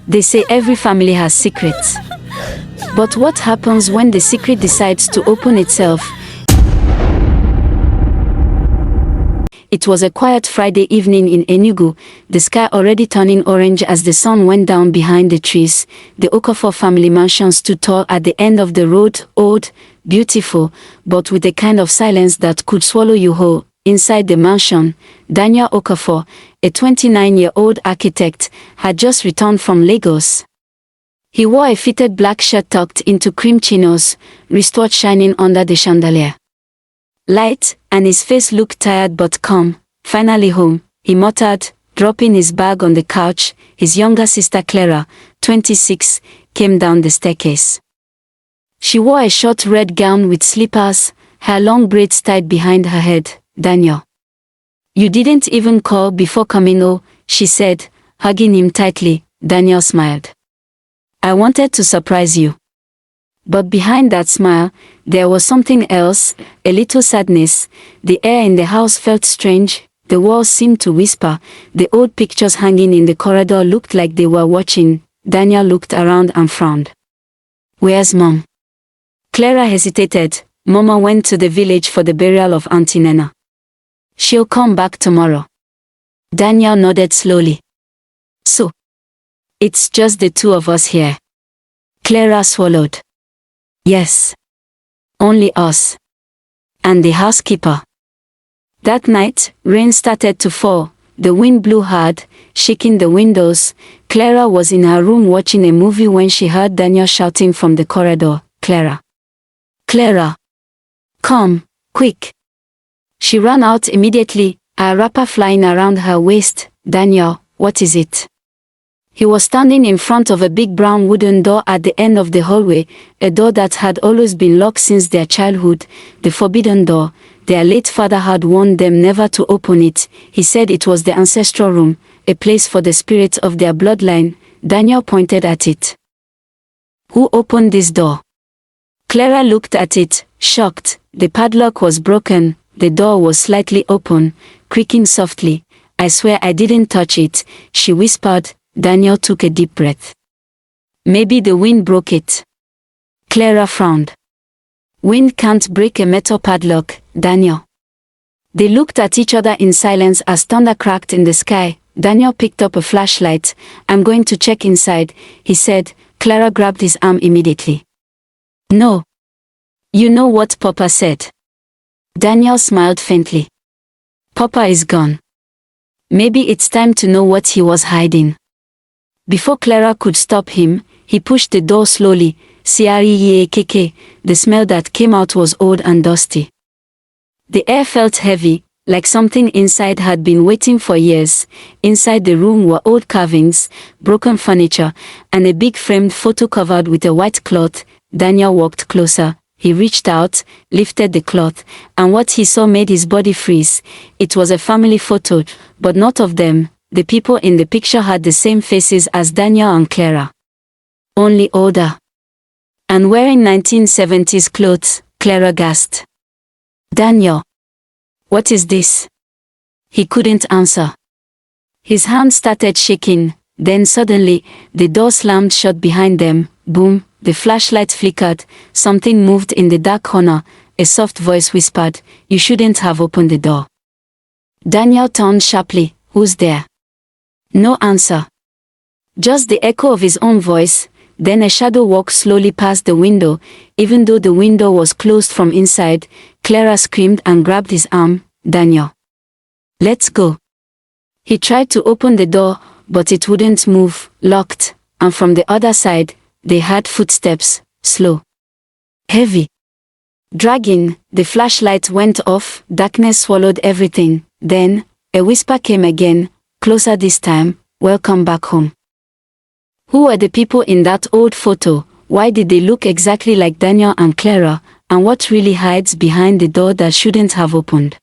They say every family has secrets. But what happens when the secret decides to open itself? It was a quiet Friday evening in Enugu, the sky already turning orange as the sun went down behind the trees. The Okafor family mansion stood tall at the end of the road, old, beautiful, but with a kind of silence that could swallow you whole. Inside the mansion, Daniel Okafor, a 29-year-old architect, had just returned from Lagos. He wore a fitted black shirt tucked into cream chinos, wristwatch shining under the chandelier light, and his face looked tired but calm. Finally home, he muttered, dropping his bag on the couch. His younger sister Clara, 26, came down the staircase. She wore a short red gown with slippers, her long braids tied behind her head. Daniel, you didn't even call before coming, oh, she said, hugging him tightly. Daniel smiled. I wanted to surprise you. But behind that smile, there was something else, a little sadness. The air in the house felt strange, the walls seemed to whisper, the old pictures hanging in the corridor looked like they were watching. Daniel looked around and frowned. Where's Mom? Clara hesitated. Mama went to the village for the burial of Auntie Nena. She'll come back tomorrow. Daniel nodded slowly. So, it's just the two of us here. Clara swallowed. Yes. Only us. And the housekeeper. That night, rain started to fall. The wind blew hard, shaking the windows. Clara was in her room watching a movie when she heard Daniel shouting from the corridor, Clara. Clara. Come, quick. She ran out immediately, a wrapper flying around her waist. Daniel, what is it? He was standing in front of a big brown wooden door at the end of the hallway, a door that had always been locked since their childhood, the forbidden door. Their late father had warned them never to open it. He said it was the ancestral room, a place for the spirits of their bloodline. Daniel pointed at it. Who opened this door? Clara looked at it, shocked. The padlock was broken, the door was slightly open, creaking softly. I swear I didn't touch it, she whispered. Daniel took a deep breath. Maybe the wind broke it. Clara frowned. Wind can't break a metal padlock, Daniel. They looked at each other in silence as thunder cracked in the sky. Daniel picked up a flashlight. I'm going to check inside, he said. Clara grabbed his arm immediately. No. You know what Papa said. Daniel smiled faintly. Papa is gone. Maybe it's time to know what he was hiding. Before Clara could stop him, he pushed the door slowly. The smell that came out was old and dusty. The air felt heavy, like something inside had been waiting for years. Inside the room were old carvings, broken furniture, and a big framed photo covered with a white cloth. Daniel walked closer. He reached out, lifted the cloth, and what he saw made his body freeze. It was a family photo, but not of them. The people in the picture had the same faces as Daniel and Clara. Only older. And wearing 1970s clothes, Clara gasped. Daniel. What is this? He couldn't answer. His hand started shaking, then suddenly, the door slammed shut behind them. Boom, the flashlight flickered, something moved in the dark corner, a soft voice whispered, you shouldn't have opened the door. Daniel turned sharply. Who's there? No answer. Just the echo of his own voice. Then a shadow walked slowly past the window. Even though the window was closed from inside, Clara screamed and grabbed his arm. Daniel. Let's go. He tried to open the door, but it wouldn't move, locked, and from the other side, they heard footsteps, slow. Heavy. Dragging. The flashlight went off, darkness swallowed everything. Then, a whisper came again, closer this time. Welcome back home. Who were the people in that old photo? Why did they look exactly like Daniel and Clara? And what really hides behind the door that shouldn't have opened?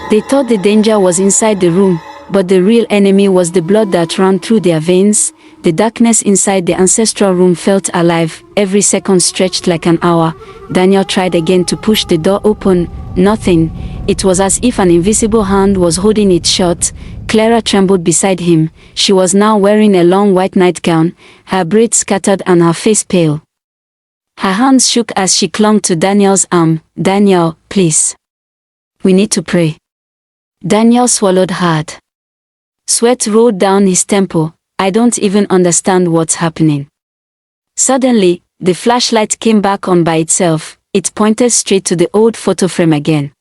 They thought the danger was inside the room, but the real enemy was the blood that ran through their veins. The darkness inside the ancestral room felt alive. Every second stretched like an hour. Daniel tried again to push the door open. Nothing. It was as if an invisible hand was holding it shut. Clara trembled beside him. She was now wearing a long white nightgown, her braids scattered and her face pale. Her hands shook as she clung to Daniel's arm. "Daniel, please. We need to pray." Daniel swallowed hard. Sweat rolled down his temple. "I don't even understand what's happening." Suddenly, the flashlight came back on by itself. It pointed straight to the old photo frame again.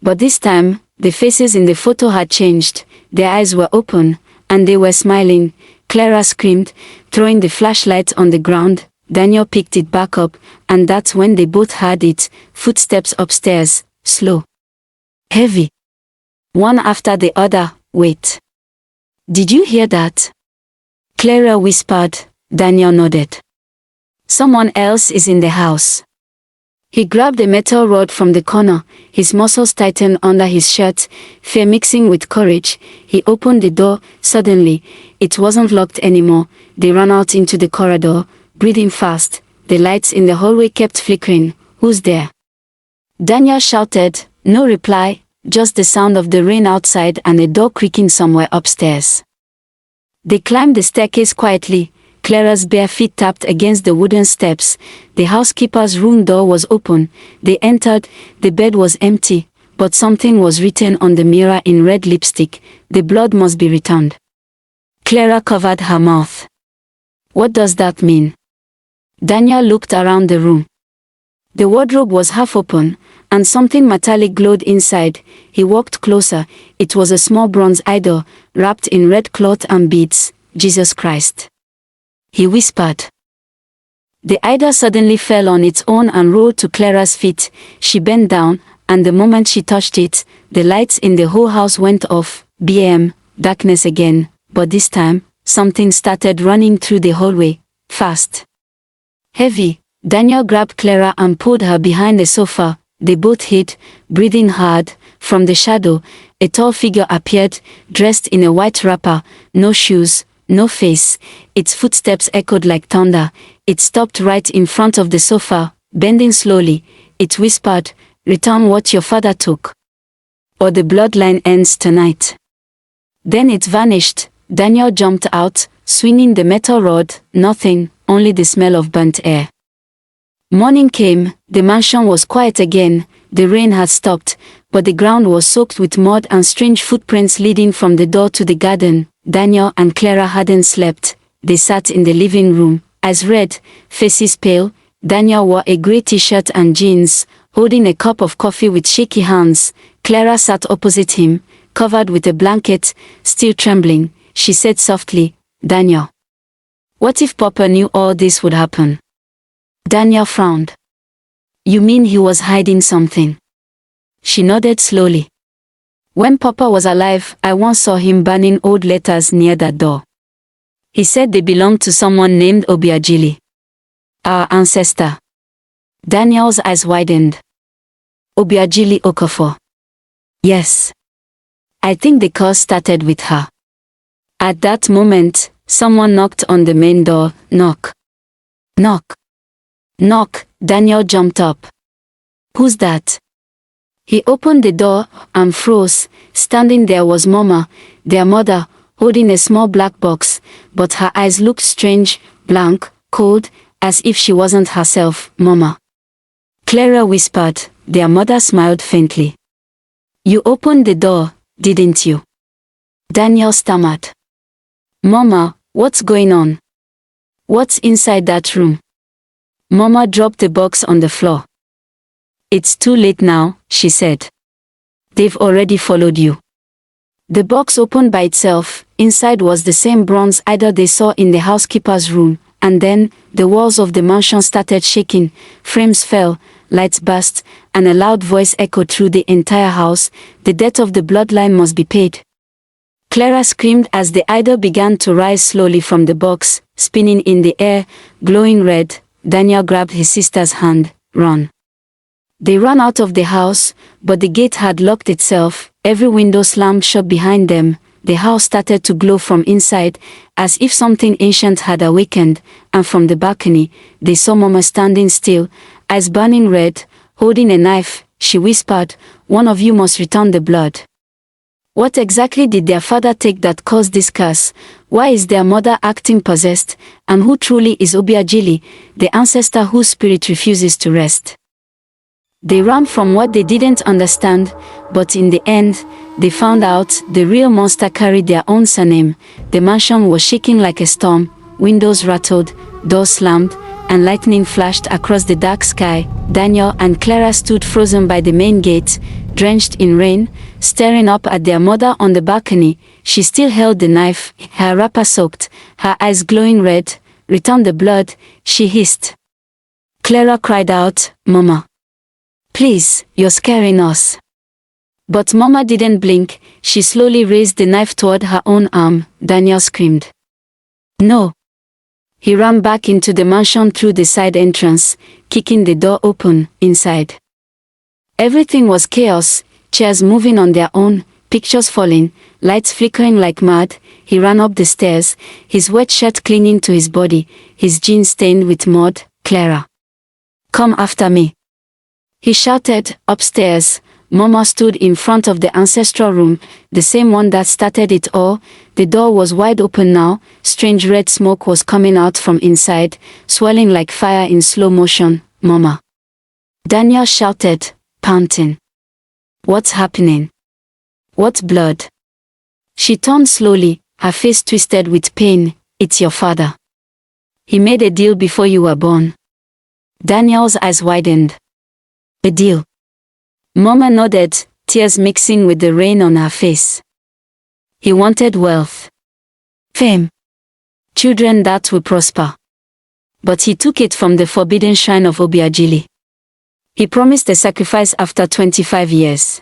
But this time, the faces in the photo had changed. Their eyes were open, and they were smiling. Clara screamed, throwing the flashlight on the ground. Daniel picked it back up, and that's when they both heard it. Footsteps upstairs, slow. Heavy. One after the other. "Wait. Did you hear that?" Clara whispered. Daniel nodded. "Someone else is in the house." He grabbed a metal rod from the corner, his muscles tightened under his shirt, fear mixing with courage. He opened the door. Suddenly, it wasn't locked anymore. They ran out into the corridor, breathing fast. The lights in the hallway kept flickering. "Who's there?" Daniel shouted. No reply, just the sound of the rain outside and a door creaking somewhere upstairs. They climbed the staircase quietly. Clara's bare feet tapped against the wooden steps. The housekeeper's room door was open. They entered. The bed was empty, but something was written on the mirror in red lipstick. "The blood must be returned." Clara covered her mouth. "What does that mean?" Daniel looked around the room. The wardrobe was half open, and something metallic glowed inside. He walked closer. It was a small bronze idol, wrapped in red cloth and beads. "Jesus Christ," he whispered. The idol suddenly fell on its own and rolled to Clara's feet. She bent down, and the moment she touched it, the lights in the whole house went off. Bam! Darkness again, but this time, something started running through the hallway, fast. Heavy. Daniel grabbed Clara and pulled her behind the sofa. They both hid, breathing hard. From the shadow, a tall figure appeared, dressed in a white wrapper, no shoes, no face. Its footsteps echoed like thunder. It stopped right in front of the sofa, bending slowly. It whispered, "Return what your father took, or the bloodline ends tonight." Then it vanished. Daniel jumped out, swinging the metal rod. Nothing, only the smell of burnt air. Morning came. The mansion was quiet again. The rain had stopped, but the ground was soaked with mud and strange footprints leading from the door to the garden. Daniel and Clara hadn't slept. They sat in the living room, eyes red, faces pale. Daniel wore a grey t-shirt and jeans, holding a cup of coffee with shaky hands. Clara sat opposite him, covered with a blanket, still trembling. She said softly, "Daniel, what if Papa knew all this would happen?" Daniel frowned. "You mean he was hiding something?" She nodded slowly. "When Papa was alive, I once saw him burning old letters near that door. He said they belonged to someone named Obiagili, our ancestor." Daniel's eyes widened. "Obiagili Okafor?" "Yes. I think the curse started with her." At that moment, someone knocked on the main door. Knock. Knock. Knock. Daniel jumped up. "Who's that?" He opened the door and froze. Standing there was Mama, their mother, holding a small black box, but her eyes looked strange, blank, cold, as if she wasn't herself. "Mama," Clara whispered. Their mother smiled faintly. "You opened the door, didn't you?" Daniel stammered. "Mama, what's going on? What's inside that room?" Mama dropped the box on the floor. "It's too late now," she said. "They've already followed you." The box opened by itself. Inside was the same bronze idol they saw in the housekeeper's room, and then, the walls of the mansion started shaking, frames fell, lights burst, and a loud voice echoed through the entire house, "The debt of the bloodline must be paid." Clara screamed as the idol began to rise slowly from the box, spinning in the air, glowing red. Daniel grabbed his sister's hand. "Run." They ran out of the house, but the gate had locked itself. Every window slammed shut behind them. The house started to glow from inside, as if something ancient had awakened, and from the balcony, they saw Mama standing still, eyes burning red, holding a knife. She whispered, one of you must return the blood. What exactly did their father take that caused this curse? Why is their mother acting possessed? And who truly is Obiageli, the ancestor whose spirit refuses to rest? They ran from what they didn't understand, but in the end, they found out the real monster carried their own surname. The mansion was shaking like a storm, windows rattled, doors slammed, and lightning flashed across the dark sky. Daniel and Clara stood frozen by the main gate, drenched in rain, staring up at their mother on the balcony. She still held the knife, her wrapper soaked, her eyes glowing red. "Return the blood," she hissed. Clara cried out, "Mama, please, you're scaring us." But Mama didn't blink. She slowly raised the knife toward her own arm. Daniel screamed. "No." He ran back into the mansion through the side entrance, kicking the door open. Inside, everything was chaos, chairs moving on their own, pictures falling, lights flickering like mad. He ran up the stairs, his wet shirt clinging to his body, his jeans stained with mud. "Clara, come after me," he shouted. Upstairs, Mama stood in front of the ancestral room, the same one that started it all. The door was wide open now. Strange red smoke was coming out from inside, swirling like fire in slow motion. "Mama," Daniel shouted, panting. "What's happening? What blood?" She turned slowly, her face twisted with pain. "It's your father. He made a deal before you were born." Daniel's eyes widened. "A deal?" Mama nodded, tears mixing with the rain on her face. "He wanted wealth, fame, children that will prosper. But he took it from the forbidden shrine of Obiageli. He promised a sacrifice after 25 years.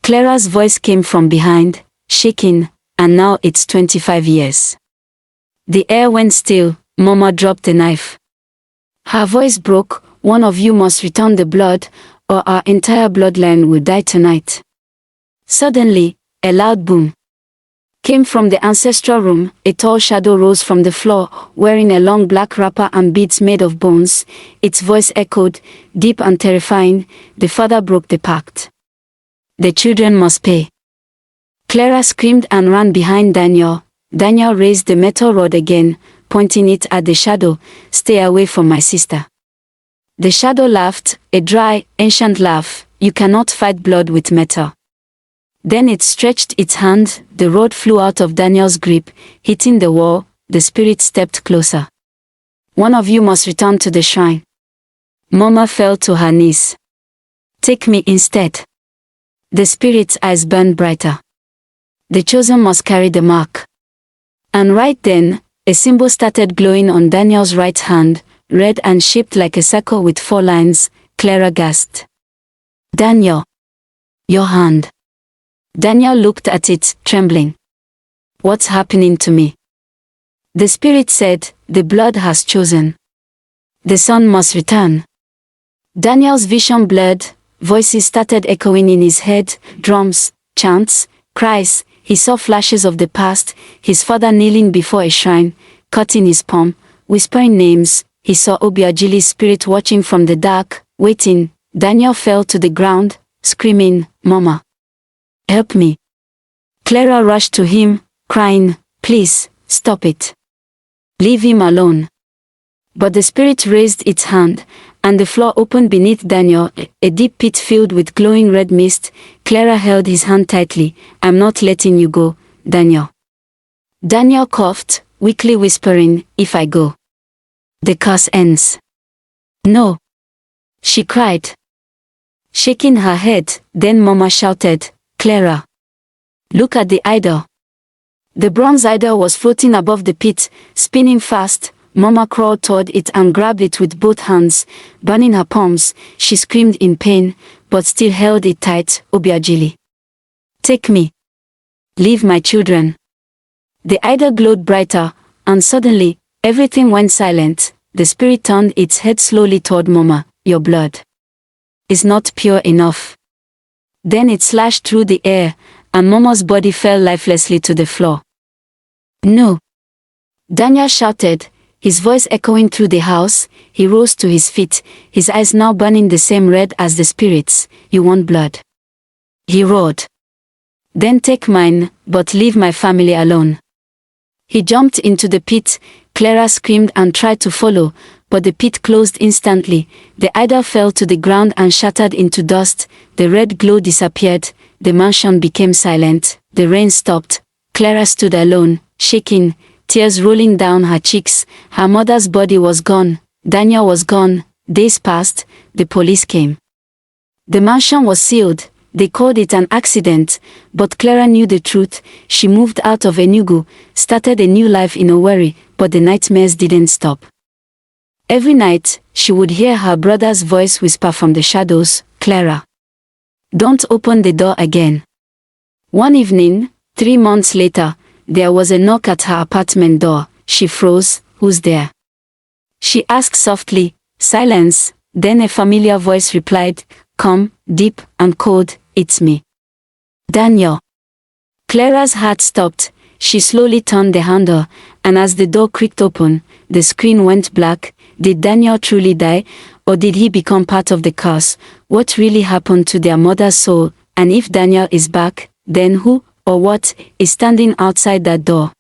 Clara's voice came from behind, shaking, "And now it's 25 years. The air went still. Mama dropped the knife. Her voice broke. "One of you must return the blood, or our entire bloodline will die tonight." Suddenly, a loud boom came from the ancestral room. A tall shadow rose from the floor, wearing a long black wrapper and beads made of bones. Its voice echoed, deep and terrifying. "The father broke the pact. The children must pay." Clara screamed and ran behind Daniel. Daniel raised the metal rod again, pointing it at the shadow. "Stay away from my sister." The shadow laughed, a dry, ancient laugh. "You cannot fight blood with metal." Then it stretched its hand. The rod flew out of Daniel's grip, hitting the wall. The spirit stepped closer. "One of you must return to the shrine." Mama fell to her knees. "Take me instead." The spirit's eyes burned brighter. "The chosen must carry the mark." And right then, a symbol started glowing on Daniel's right hand, red and shaped like a circle with 4 lines. Clara gasped. "Daniel, your hand." Daniel looked at it, trembling. "What's happening to me?" The spirit said, "The blood has chosen. The son must return." Daniel's vision blurred. Voices started echoing in his head, drums, chants, cries. He saw flashes of the past, his father kneeling before a shrine, cut in his palm, whispering names. He saw Obiageli's spirit watching from the dark, waiting. Daniel fell to the ground, screaming, "Mama, help me." Clara rushed to him, crying, "Please, stop it. Leave him alone." But the spirit raised its hand, and the floor opened beneath Daniel, a deep pit filled with glowing red mist. Clara held his hand tightly. "I'm not letting you go, Daniel." Daniel coughed, weakly whispering, "If I go, the curse ends." "No," she cried, shaking her head. Then Mama shouted, "Clara, look at the idol." The bronze idol was floating above the pit, spinning fast. Mama crawled toward it and grabbed it with both hands, burning her palms. She screamed in pain, but still held it tight. "Obiageli, take me. Leave my children." The idol glowed brighter, and suddenly, everything went silent. The spirit turned its head slowly toward Mama. "Your blood is not pure enough." Then it slashed through the air, and Mama's body fell lifelessly to the floor. "No!" Daniel shouted, his voice echoing through the house. He rose to his feet, his eyes now burning the same red as the spirit's. "You want blood? he roared. Then take mine, but leave my family alone. He jumped into the pit. Clara screamed and tried to follow, but the pit closed instantly. The idol fell to the ground and shattered into dust. The red glow disappeared. The mansion became silent. The rain stopped. Clara stood alone, shaking, tears rolling down her cheeks. Her mother's body was gone. Daniel was gone. Days passed. The police came. The mansion was sealed. They called it an accident, but Clara knew the truth. She moved out of Enugu, started a new life in Owerri, but the nightmares didn't stop. Every night, she would hear her brother's voice whisper from the shadows, "Clara, don't open the door again." One evening, 3 months later, there was a knock at her apartment door. She froze. "Who's there?" She asked softly. Silence. Then a familiar voice replied, calm, deep, and cold, "It's me, Daniel." Clara's heart stopped. She slowly turned the handle, and as the door creaked open, the screen went black. Did Daniel truly die, or did he become part of the curse? What really happened to their mother's soul? And if Daniel is back, then who, or what, is standing outside that door?